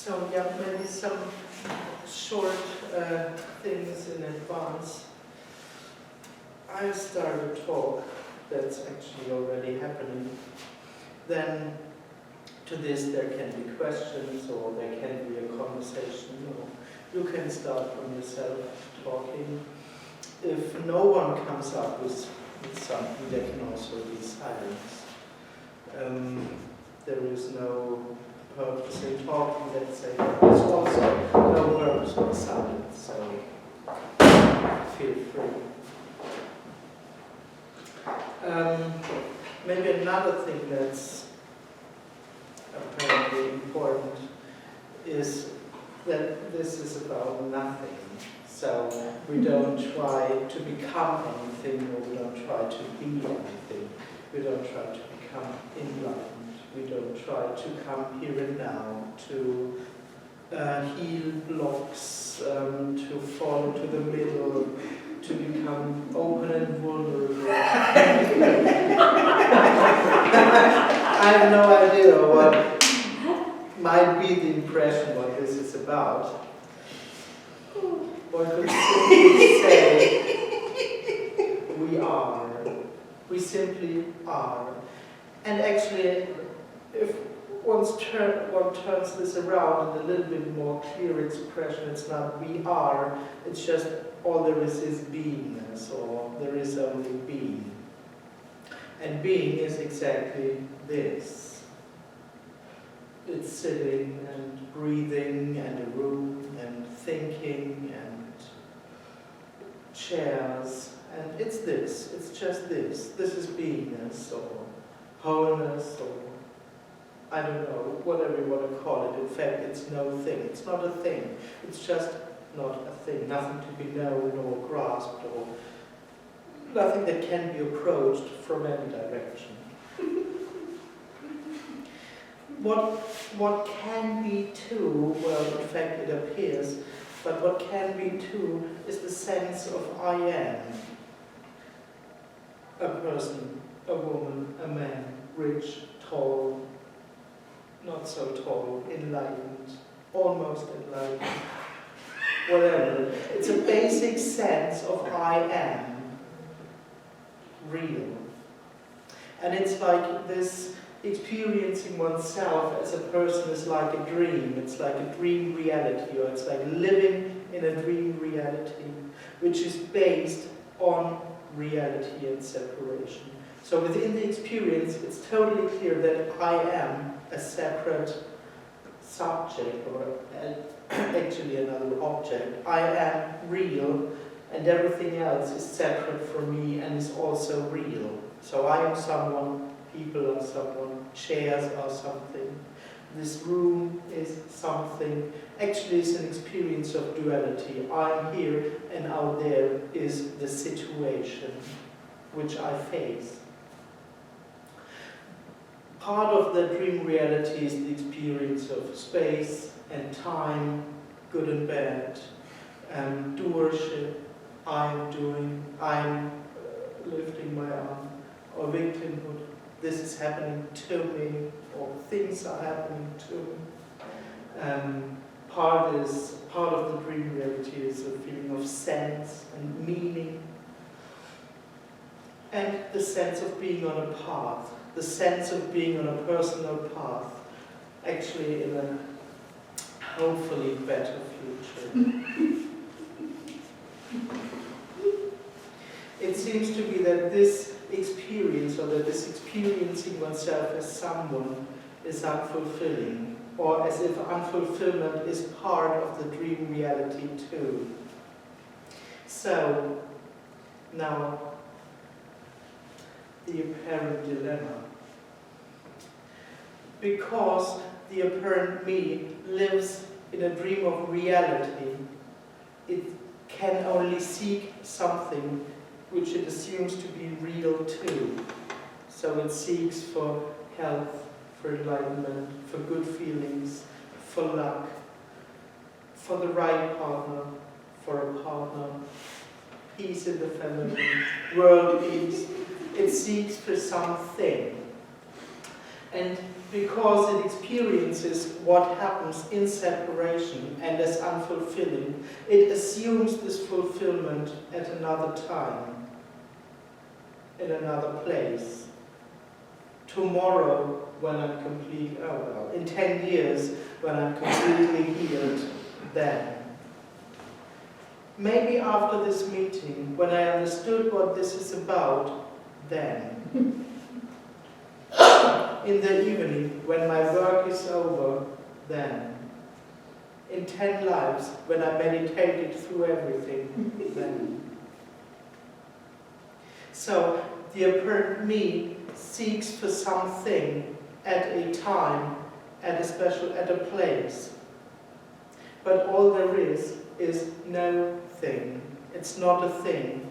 So yeah, maybe some short things in advance. I start a talk that's actually already happening. Then to this there can be questions or there can be a conversation. Or you can start from yourself talking. If no one comes up with something, there can also be silence. There is no purpose in talking, let's say. There's also no purpose for silence, so feel free. Maybe another thing that's apparently important is that this is about nothing. So we don't try to become anything, or we don't try to be anything. We don't try to become enlightened. We don't try to come here and now, to heal blocks, to fall into the middle, to become open and vulnerable. I have no idea what might be the impression what this is about. One could simply say, we are. We simply are. And actually, if one turns this around in a little bit more clear expression, it's not we are, it's just all there is beingness, or there is only being. And being is exactly this. It's sitting and breathing and a room and thinking and chairs, and it's this, it's just this. This is beingness or wholeness or I don't know, whatever you want to call it. In fact, it's no thing. It's not a thing. It's just not a thing. Nothing to be known or grasped or nothing that can be approached from any direction. What can be too, well, in fact it appears, but what can be too is the sense of I am. A person, a woman, a man, rich, tall, not so tall, enlightened, almost enlightened, whatever. It's a basic sense of I am real. And it's like this experiencing oneself as a person is like a dream. It's like a dream reality, or it's like living in a dream reality, which is based on reality and separation. So within the experience, it's totally clear that I am a separate subject, or actually another object. I am real, and everything else is separate from me and is also real. So I am someone, people are someone, chairs are something. This room is something. Actually, it's an experience of duality. I'm here, and out there is the situation which I face. Part of the dream reality is the experience of space and time, good and bad, doership, I'm doing, I'm lifting my arm, or victimhood. This is happening to me, or things are happening to me. Part of the dream reality is a feeling of sense and meaning, and the sense of being on a path, the sense of being on a personal path, actually in a hopefully better future. It seems to be that this experience, or that this experiencing oneself as someone, is unfulfilling, or as if unfulfillment is part of the dream reality too. So, now, the apparent dilemma. Because the apparent me lives in a dream of reality, it can only seek something which it assumes to be real too. So it seeks for health, for enlightenment, for good feelings, for luck, for the right partner, for a partner, peace in the family, world peace. It seeks for something. And because it experiences what happens in separation and as unfulfilling, it assumes this fulfillment at another time, in another place. Tomorrow, when I'm completely, in 10 years, when I'm completely healed, then. Maybe after this meeting, when I understood what this is about, then. In the evening, when my work is over, then. In 10 lives, when I meditated through everything, then. So, the apparent me seeks for something at a time, at a place. But all there is no thing. It's not a thing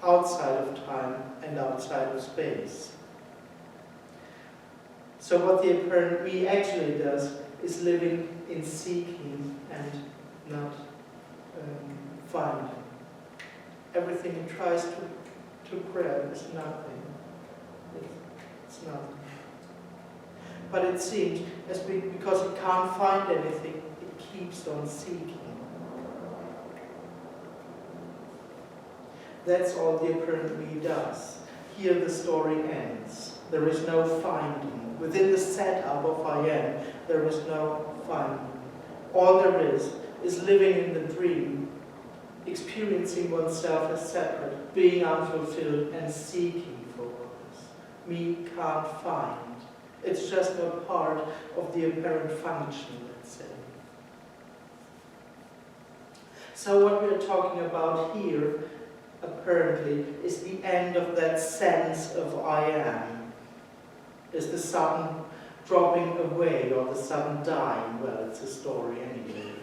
outside of time and outside of space. So what the apparent me actually does is living in seeking and not finding. Everything it tries to grab is nothing. It's nothing. But it seems, because it can't find anything, it keeps on seeking. That's all the apparent me does. Here the story ends. There is no finding. Within the setup of I am, there is no finding. All there is living in the dream, experiencing oneself as separate, being unfulfilled, and seeking for others. Me can't find. It's just not part of the apparent function, let's say. So what we're talking about here, apparently, is the end of that sense of I am. Is the sudden dropping away, or the sudden dying, well, it's a story anyway.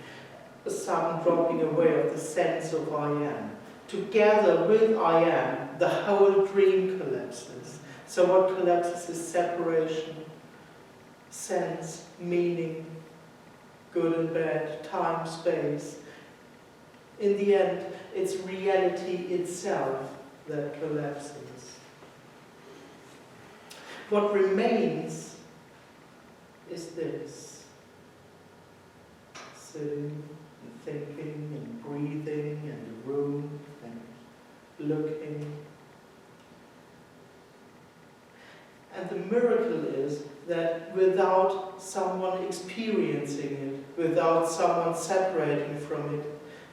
The sudden dropping away of the sense of I am. Together with I am, the whole dream collapses. So what collapses is separation, sense, meaning, good and bad, time, space. In the end, it's reality itself that collapses. What remains is this. Sitting and thinking and breathing and the room and looking. And the miracle is that without someone experiencing it, without someone separating from it,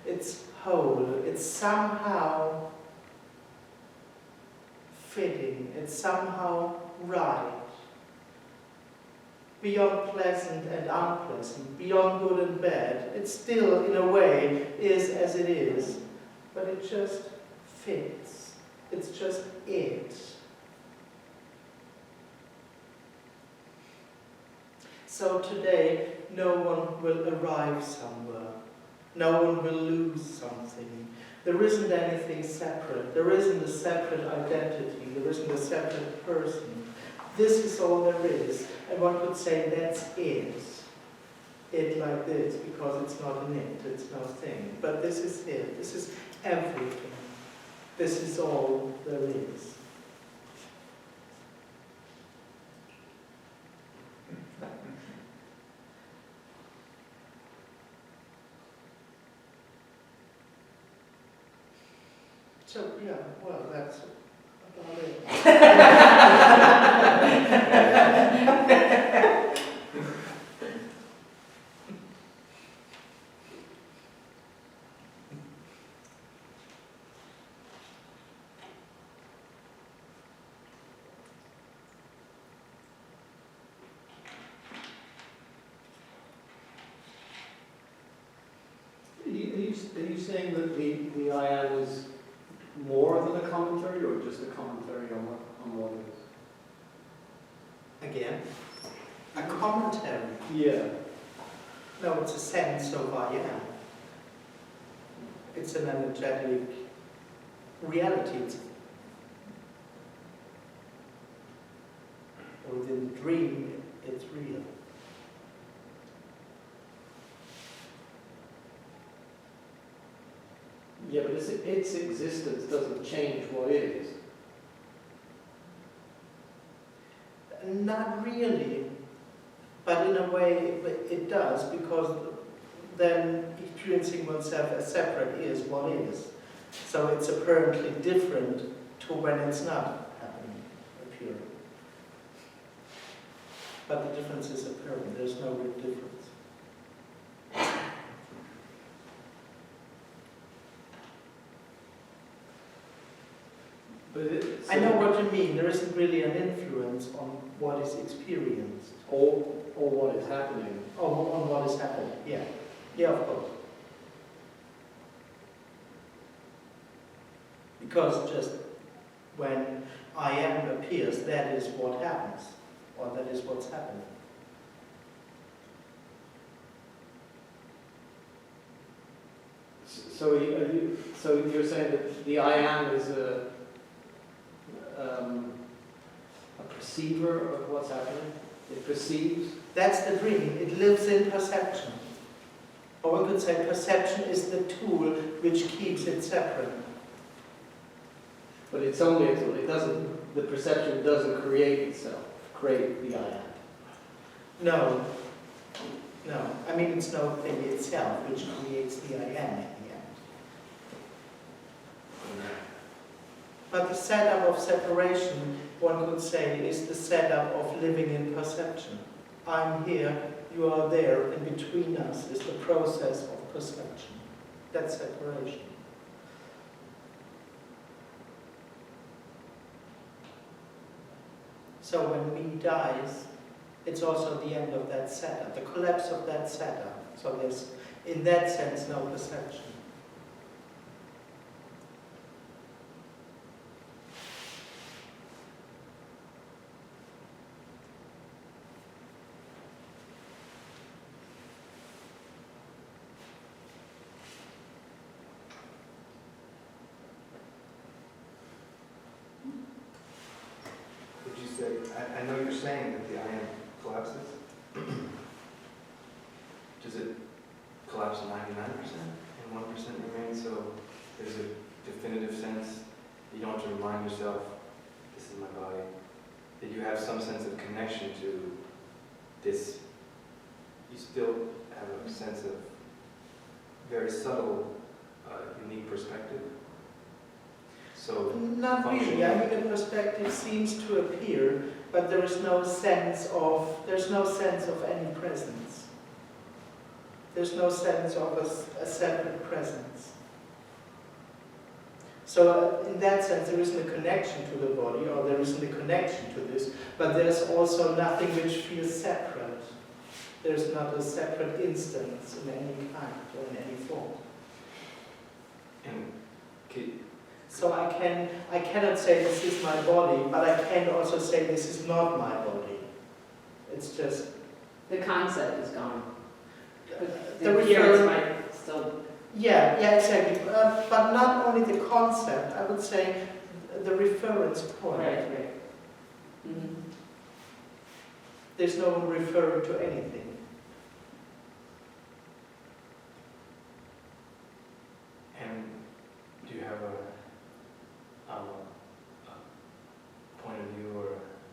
it's whole, it's somehow fitting, it's somehow right. Beyond pleasant and unpleasant, beyond good and bad, it still, in a way, is as it is, but it just fits. It's just it. So today, no one will arrive somewhere. No one will lose something. There isn't anything separate. There isn't a separate identity. There isn't a separate person. This is all there is. And one could say that's it. It like this, because it's not an it, it's no thing. But this is it. This is everything. This is all there is. So, yeah, well, that's about it. Are you saying that the I am is more than a commentary, or just a commentary on what it is? Again, a commentary. Yeah. No, it's a sense of I am. It's an energetic reality. Within the dream, it's real. Yeah, but its existence doesn't change what is. Not really, but in a way it does, because then experiencing oneself as separate is what is. So it's apparently different to when it's not happening, appearing. But the difference is apparent, there's no real difference. But I know what you mean, there isn't really an influence on what is experienced. Or what is happening. Oh, on what is happening, yeah. Yeah, of course. Because just when I am appears, that is what happens, or that is what's happening. So you're saying that the I am is a perceiver of what's happening? It perceives? That's the dream, it lives in perception. Or one could say perception is the tool which keeps it separate. But it's only a tool. It doesn't, the perception doesn't create itself, create the I am. No. No. I mean, it's no thing itself which creates the I am in the end. But the setup of separation, one could say, is the setup of living in perception. I'm here, you are there, and between us is the process of perception. That's separation. So when me dies, it's also the end of that setup, the collapse of that setup. So there's, in that sense, no perception. Would you say, I know you're saying that the I am collapses. Does it collapse 99% and 1% remains? So there's a definitive sense you don't have to remind yourself, this is my body. That you have some sense of connection to this sense of very subtle, unique perspective. So Not really. I mean, a perspective seems to appear, but there's no sense of any presence. There's no sense of a separate presence. So in that sense, there isn't a connection to the body, or there isn't a connection to this, but there's also nothing which feels separate. There's not a separate instance in any kind or in any form. And So I cannot say this is my body, but I can also say this is not my body. It's just The concept is gone. the appearance refer- might still. Yeah, exactly. But not only the concept, I would say the reference point. Right. Mm-hmm. There's no one referring to anything. And do you have a point of view or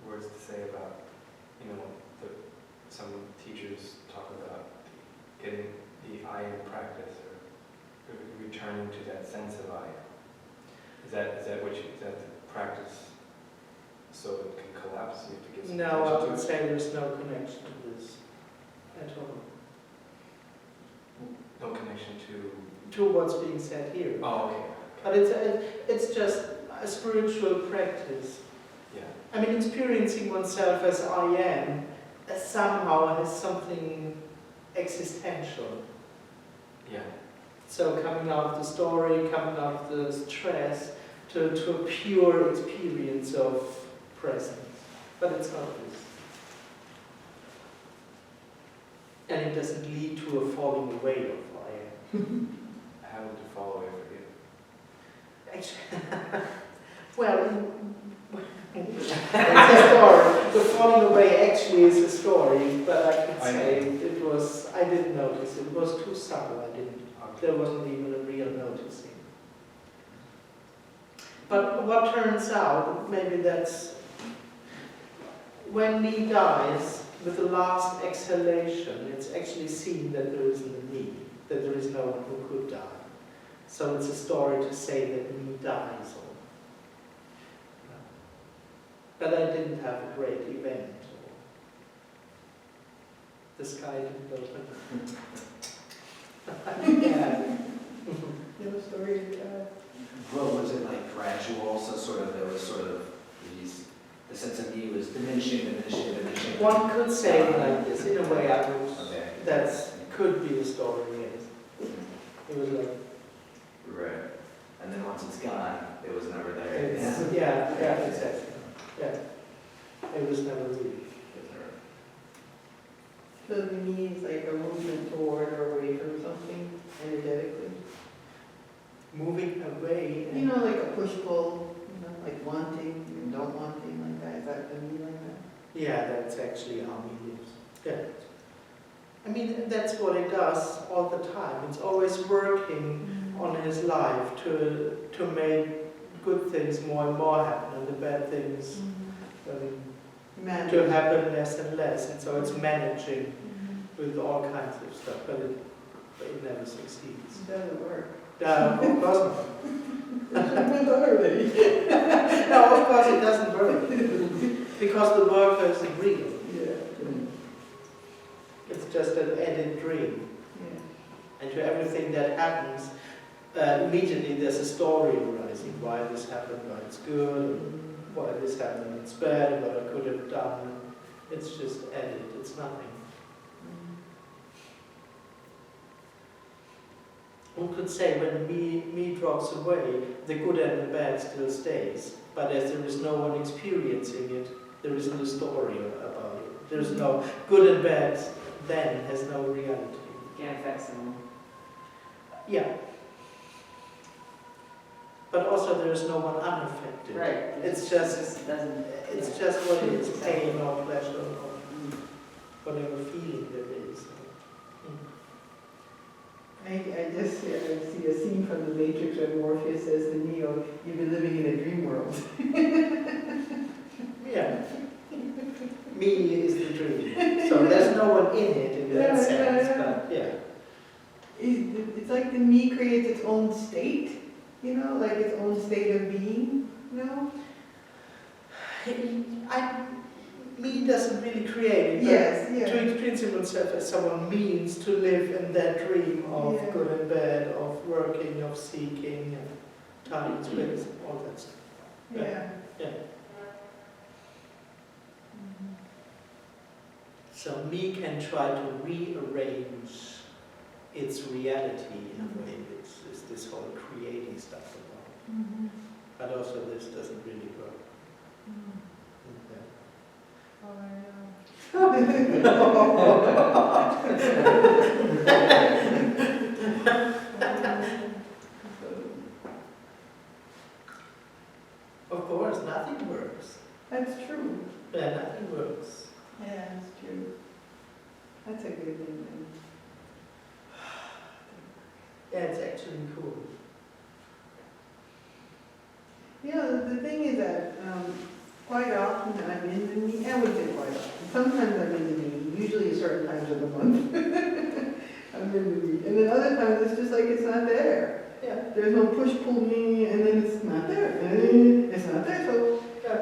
words to say about, some teachers talk about getting the I am practice or returning to that sense of I am? Is that the practice so it can collapse? You have to give some No, I attention to would it? say there's no connection to this at all. No connection To what's being said here. Oh, okay. But it's just a spiritual practice. Yeah. I mean, experiencing oneself as I am somehow has something existential. Yeah. So coming out of the story, coming out of the stress, to a pure experience of presence. But it's not this. And it doesn't lead to a falling away of I am. How did it fall away for you? Actually, well, it's a story. The falling away actually is a story, but I can say I didn't notice it. It was too subtle, there wasn't even a real noticing. But what turns out, maybe that's, when me dies, with the last exhalation, it's actually seen that there isn't a me, that there is no one who could die. So it's a story to say that me dies. But I didn't have a great event. The sky didn't open. Yeah. No story. Well, was it like gradual? So there was the sense of me was diminishing. One could say it like this. In a way, I would. Okay. That could be the story. Yes. It was like. Right. And then once it's gone, it was never there. It's, yeah, exactly. Yeah. It was never really. So the me is like a movement toward or away from something energetically. Moving away. You know, like a push-pull, like wanting and don't wanting, like that. Is that the me like that? Yeah, that's actually how he lives. Yeah. I mean, that's what it does all the time. It's always working on his life to make good things more and more happen, and the bad things to happen less and less. And so it's managing with all kinds of stuff, but it never succeeds. It doesn't work. Of course not. Already. No, of course it doesn't work. Because the work isn't real. Yeah. It's just an added dream. Yeah. And to everything that happens, immediately there's a story arising. Why this happened, why it's good, why this happened, it's bad, what I could have done. It's just added, it's nothing. One could say when me drops away, the good and the bad still stays. But as there is no one experiencing it, there isn't a story about it. There's no good and bad then has no reality. Can't affect someone. Yeah. But also there is no one unaffected. Right. It's just what it is, Yeah. pain or pleasure or whatever feeling there is. I just see a scene from The Matrix where Morpheus says to Neo, "You've been living in a dream world." Yeah. Me is the dream. So there's no one in it in that sense, but yeah. it's like the me creates its own state, you know, like its own state of being, you know? Me doesn't really create it. Yes, To yeah. experience oneself as someone means to live in that dream of Yeah. good and bad, of working, of seeking, and time and space, all that stuff. Yeah. Yeah. So me can try to rearrange its reality in a way. It's this whole creating stuff about. Mm-hmm. But also this doesn't really work. Of course, nothing works. That's true. Yeah, nothing works. Yeah, that's true. That's a good thing then. Yeah, it's actually cool. Yeah, the thing is that quite often I'm in the me. I would say quite often. Sometimes I'm in the me, usually at certain times of the month. I'm in the me. And then other times it's just like it's not there. Yeah. There's no push-pull me, and then it's not there. And it's not there, so Yeah.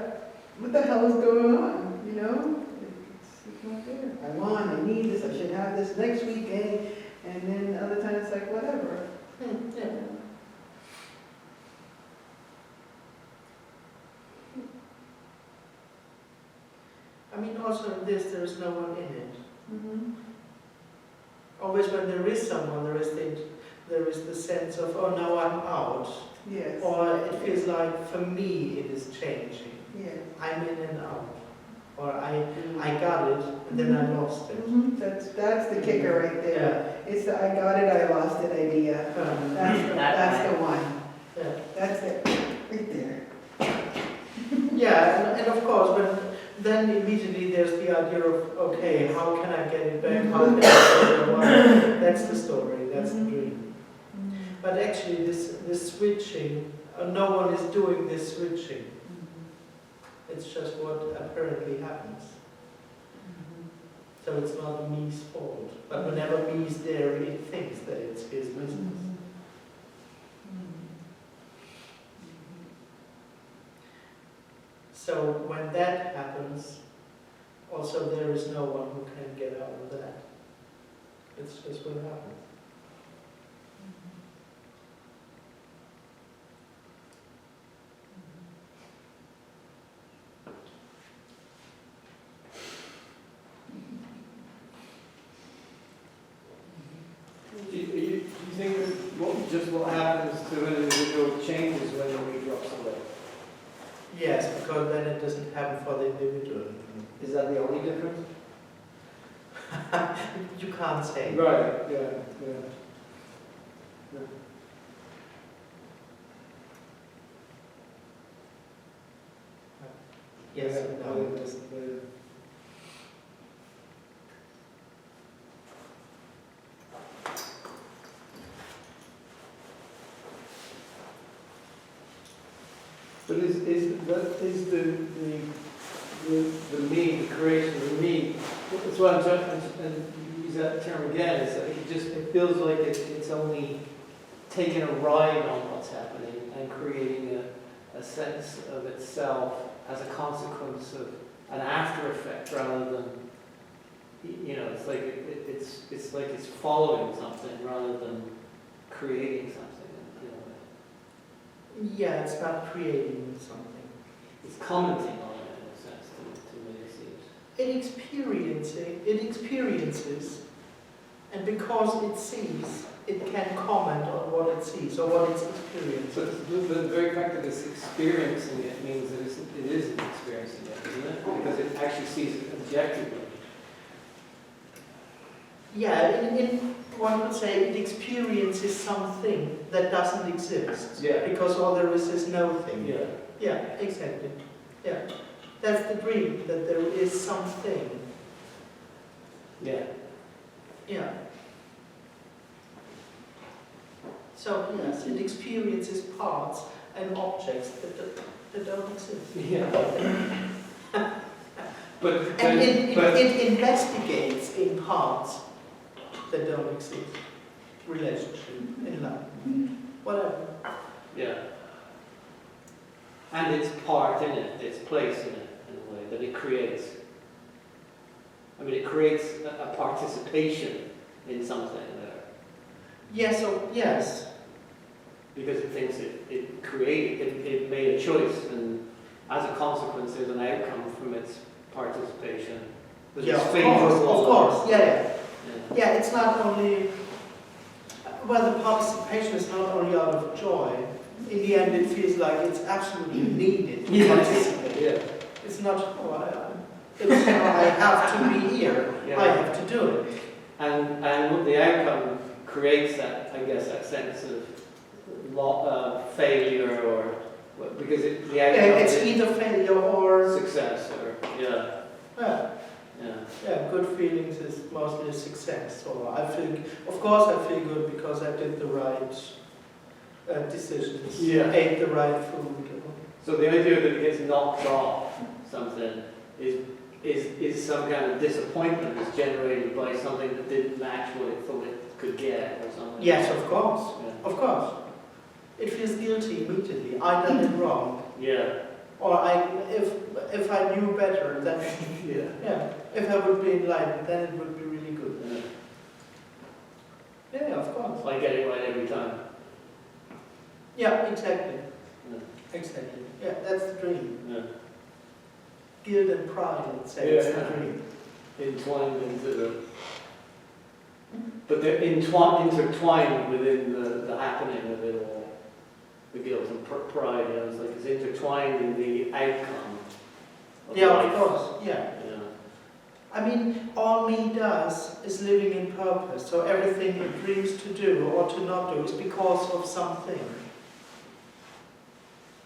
what the hell is going on, you know? It's not there. I want, I need this, I should have this next week, and then other times it's like, whatever. Yeah. I mean, also in this, there is no one in it. Mm-hmm. Always when there is someone, there is the sense of, oh, now I'm out. Yes. Or it feels like, for me, it is changing. Yes. I'm in and out. Or I got it, and then I lost it. Mm-hmm. That's the kicker right there. It's the I got it, I lost it idea. That's the one. Yeah. That's it, right there. Yeah, and of course, then immediately there's the idea of, okay, how can I get it back? How can I get it back? That's the story, that's the dream. But actually, this switching, no one is doing this switching. It's just what apparently happens. So it's not me's fault. But whenever me's there, it thinks that it's his business. So when that happens, also there is no one who can get out of that. It's just what happens. Do you think that what happens to an individual changes when the we drops away? Yes, because then it doesn't happen for the individual. Is that the only difference? You can't say. Right, yeah. Yes, Yeah, no, it doesn't. But is the me, the creation of the me, that's what I'm trying to use that term again, is that it feels like it's only taking a ride on what's happening and creating a sense of itself as a consequence of an after effect rather than, it's like it's like it's following something rather than creating something. Yeah, it's not creating something. It's commenting on it in a sense, to me it seems. It experiences, and because it sees, it can comment on what it sees or what it's experiencing. But the very fact that it's experiencing it means that it isn't experiencing it, isn't it? Because it actually sees it objectively. Yeah, one could say it experiences something that doesn't exist. Yeah. Because all there is nothing. Yeah. Yeah, exactly. Yeah. That's the dream, that there is something. Yeah. Yeah. So, yes, it experiences parts and objects that don't exist. Yeah. but And it investigates in parts that don't exist. relationship, enlightenment, whatever. Yeah. And its part in it, its place in it, in a way, that it creates. I mean, it creates a participation in something there. Yes, yes. Because it thinks it created, it made a choice, and as a consequence, there's an outcome from its participation. That is favourable. Of course, yeah. Yeah. Yeah, it's not only, well, the participation is not only out of joy. In the end, it feels like it's absolutely needed to participate. Yeah. It's not, I have to be here. Yeah. I have to do it. And the outcome creates that, I guess, that sense of failure, or because the outcome It's is either failure or success, or yeah. Yeah, good feelings is mostly a success. So I feel, of course, I feel good because I did the right decisions, Yeah. ate the right food. So the idea that it gets knocked off something is some kind of disappointment that's generated by something that didn't match what it thought it could get, or something. Yes, of course, Yeah. of course. It feels guilty immediately. I done it wrong, Yeah. or if I knew better, then Yeah. if I would be enlightened, then it would be really good. Yeah. Yeah, of course. I get it right every time. Yeah, exactly. Yeah. Exactly. Yeah, that's the dream. Yeah. Guilt and pride, let's say, it's the Yeah. dream. Entwined into the. But they're intertwined within the happening of it all. The guilt and pride, it's like it's intertwined in the outcome. Yeah, life. of course. Yeah. Yeah. I mean, all me does is living in purpose. So everything it dreams to do or to not do is because of something.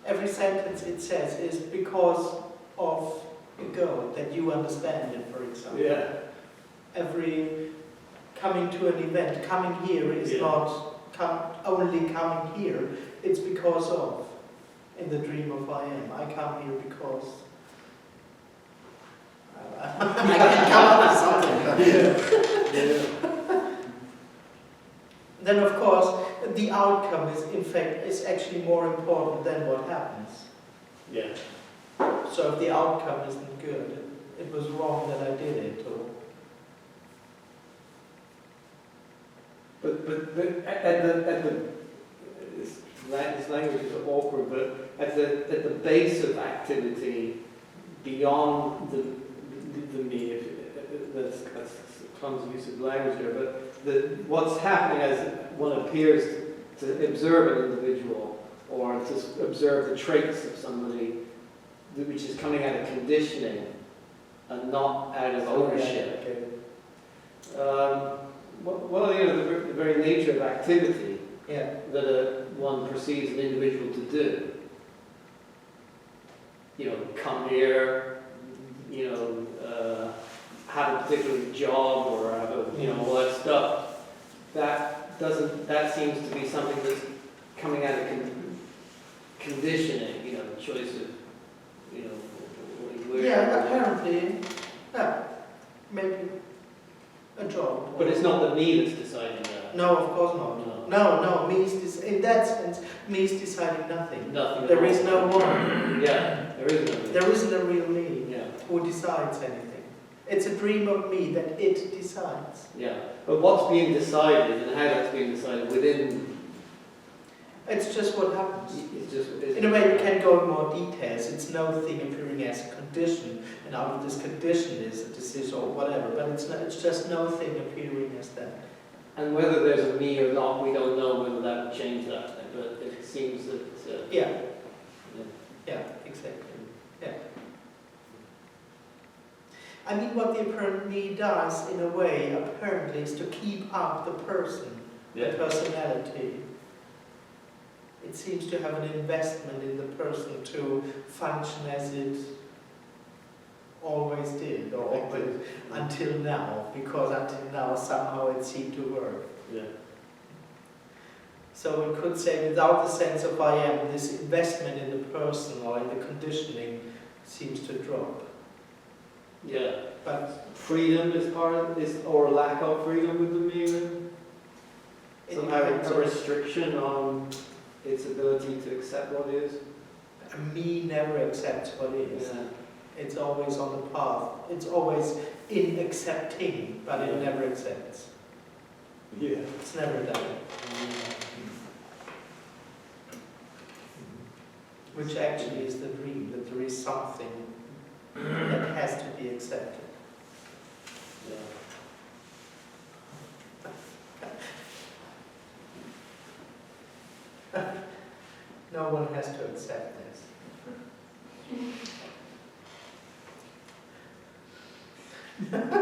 Every sentence it says is because of a goal that you understand it, for example. Yeah. Every coming to an event, coming here is not only coming here, it's because of. In the dream of I am, I come here because I can come up with something. Yeah. Then of course, the outcome is actually more important than what happens. Yeah. So if the outcome isn't good, it was wrong that I did it. Or But at the this language is awkward, but at the base of activity, beyond the me, that's clumsy use of language there, but what's happening as one appears to observe an individual or to observe the traits of somebody, which is coming out of conditioning and not out of ownership. Well, the very nature of activity that one perceives an individual to do. Come here, have a particular job or have all that stuff. That seems to be something that's coming out of conditioning, the choice of, where. Yeah, apparently, maybe a job. But it's not the me that's deciding that. No, of course not. No, me is in that sense, me is deciding nothing. Nothing. There is no one. Yeah, there is no me. There isn't a real me Yeah. who decides anything. It's a dream of me that it decides. Yeah. But what's being decided and how that's being decided within. It's just what happens. It's just. In a way, we can go in more details. It's no thing appearing as a condition, and out of this condition is a decision or whatever. But it's just no thing appearing as that. And whether there's a me or not, we don't know whether that would change that. But it seems that. Yeah, exactly. Yeah. I mean, what the apparent me does, in a way, apparently, is to keep up the person, the personality. It seems to have an investment in the person to function as it always did, or always, until now, because until now somehow it seemed to work. Yeah. So we could say without the sense of I am, this investment in the person or in the conditioning seems to drop. Yeah. But freedom is part of this, or lack of freedom with the me. So having a restriction on its ability to accept what is. Me never accepts what is. Yeah. It's always on the path. It's always in accepting, but it Yeah. never accepts. Yeah. It's never done. Which actually is the dream, that there is something that has to be accepted. No one has to accept this.